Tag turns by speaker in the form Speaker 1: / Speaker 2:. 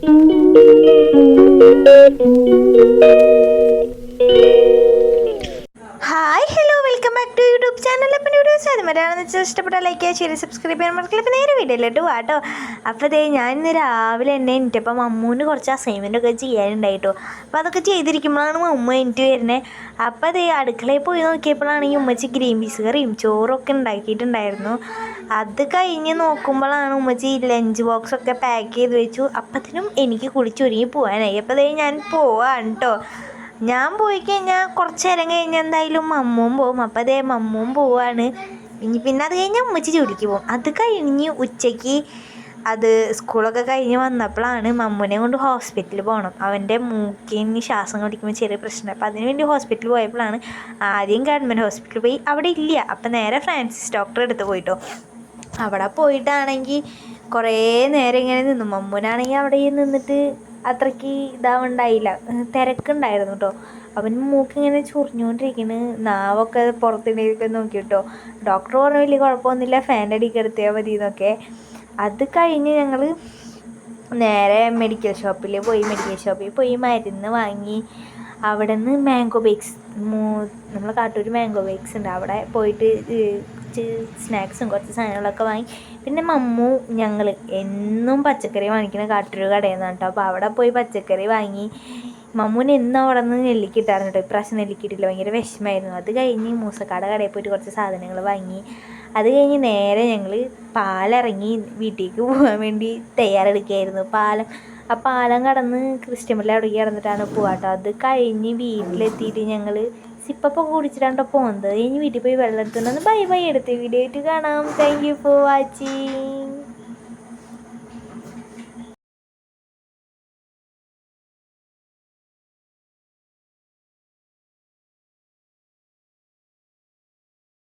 Speaker 1: Hi hello welcome back to YouTube channel. അപ്പം videos അതുമാരാണെന്ന് വെച്ചാൽ ഇഷ്ടപ്പെട്ട ലൈക്ക് ചെയ്യുക, ഷെയർ, സബ്സ്ക്രൈബ് ചെയ്യാൻ മറക്കില്ല. അപ്പോൾ നേരെ വീഡിയോയിലോട്ട് കേട്ടോ. അപ്പോൾ ഞാൻ ഇന്ന് രാവിലെ തന്നെ എനിക്കപ്പം മമ്മൂന് കുറച്ച് അസൈൻമെൻ്റ് ഒക്കെ ചെയ്യാനുണ്ടായിട്ടോ. അപ്പോൾ അതൊക്കെ ചെയ്തിരിക്കുമ്പോഴാണ് മമ്മൂ എനിക്ക് വരുന്നത്. അപ്പോൾ അടുക്കളയിൽ പോയി നോക്കിയപ്പോഴാണെങ്കിൽ ഉമ്മച്ചി ഗ്രീൻ പീസ് കറിയും ചോറൊക്കെ ഉണ്ടാക്കിയിട്ടുണ്ടായിരുന്നു. അത് കഴിഞ്ഞ് നോക്കുമ്പോഴാണ് ഉമ്മച്ചി ലഞ്ച് ബോക്സൊക്കെ പാക്ക് ചെയ്ത് വെച്ചു. അപ്പത്തിനും എനിക്ക് കുളിച്ചൊരുങ്ങി പോകാനായി. അപ്പോൾ ഞാൻ പോവാണ് കേട്ടോ. ഞാൻ പോയി കഴിഞ്ഞാൽ കുറച്ച് നേരം കഴിഞ്ഞ് എന്തായാലും മമ്മുവും പോവും. അപ്പോൾ മമ്മുവും പോവാണ്. പിന്നെ അത് കഴിഞ്ഞാൽ ഉമ്മച്ചി ജോലിക്ക് പോകും. അത് കഴിഞ്ഞ് ഉച്ചയ്ക്ക് സ്കൂളൊക്കെ കഴിഞ്ഞ് വന്നപ്പോഴാണ് മമ്മുനെ കൊണ്ട് ഹോസ്പിറ്റലിൽ പോകണം. അവൻ്റെ മൂക്കിന് ശ്വാസം കടിക്കുമ്പോൾ ചെറിയ പ്രശ്നം. അപ്പോൾ അതിന് വേണ്ടി ഹോസ്പിറ്റലിൽ പോയപ്പോഴാണ് ആദ്യം ഗവൺമെൻറ് ഹോസ്പിറ്റലിൽ പോയി. അവിടെ ഇല്ല. അപ്പോൾ നേരെ ഫ്രാൻസിസ് ഡോക്ടറെ അടുത്ത് പോയിട്ടോ. അവിടെ പോയിട്ടാണെങ്കിൽ കുറേ നേരം ഇങ്ങനെ നിന്നു. മമ്മൂനാണെങ്കിൽ അവിടെ നിന്നിട്ട് അത്രയ്ക്ക് ഇതാവുണ്ടായില്ല, തിരക്കുണ്ടായിരുന്നു കേട്ടോ. അവൻ മൂക്കിങ്ങനെ ചൊറിഞ്ഞുകൊണ്ടിരിക്കുന്നു, നാവൊക്കെ പുറത്തിടയൊക്കെ നോക്കി കേട്ടോ. ഡോക്ടർ പറഞ്ഞു വലിയ കുഴപ്പമൊന്നുമില്ല, ഫാൻ്റെ അടിക്ക് എടുത്താൽ മതി എന്നൊക്കെ. അത് കഴിഞ്ഞ് ഞങ്ങൾ നേരെ മെഡിക്കൽ ഷോപ്പിൽ പോയി മരുന്ന് വാങ്ങി. അവിടെ നിന്ന് മാംഗോ ബേക്സ്, നമ്മളെ കാട്ടൂർ മാംഗോ ബേക്സ് ഉണ്ട്, അവിടെ പോയിട്ട് സ്നാക്സും കുറച്ച് സാധനങ്ങളൊക്കെ വാങ്ങി. പിന്നെ മമ്മു ഞങ്ങൾ എന്നും പച്ചക്കറി വാങ്ങിക്കുന്ന കാട്ടൂർ കടയിൽ നിന്നാണ് കേട്ടോ. അപ്പോൾ അവിടെ പോയി പച്ചക്കറി വാങ്ങി. മമ്മൂന് എന്നും അവിടെ നിന്ന് നെല്ലിക്കിട്ടായിരുന്നു കേട്ടോ. ഇപ്രാവശ്യം നെല്ലിക്കിട്ടില്ല, ഭയങ്കര വിഷമമായിരുന്നു. അത് കഴിഞ്ഞ് മൂസക്കാട് കടയിൽ പോയിട്ട് കുറച്ച് സാധനങ്ങൾ വാങ്ങി. അത് കഴിഞ്ഞ് നേരെ ഞങ്ങൾ പാലിറങ്ങി വീട്ടിലേക്ക് പോകാൻ വേണ്ടി തയ്യാറെടുക്കുകയായിരുന്നു. ആ പാലം കടന്ന് ക്രിസ്ത്യൻപള്ളി അവിടേക്ക് കിടന്നിട്ടാണ് പോകാട്ടോ. അത് കഴിഞ്ഞ് വീട്ടിലെത്തിയിട്ട് ഞങ്ങൾ സിപ്പൊക്കെ കുടിച്ചിട്ടാണ് പോകുന്നത്. കഴിഞ്ഞ് വീട്ടിൽ പോയി വെള്ളം എടുത്തുകൊണ്ടു ബൈ എടുത്ത് വീഡിയോ ആയിട്ട് കാണാം. Thank you for watching.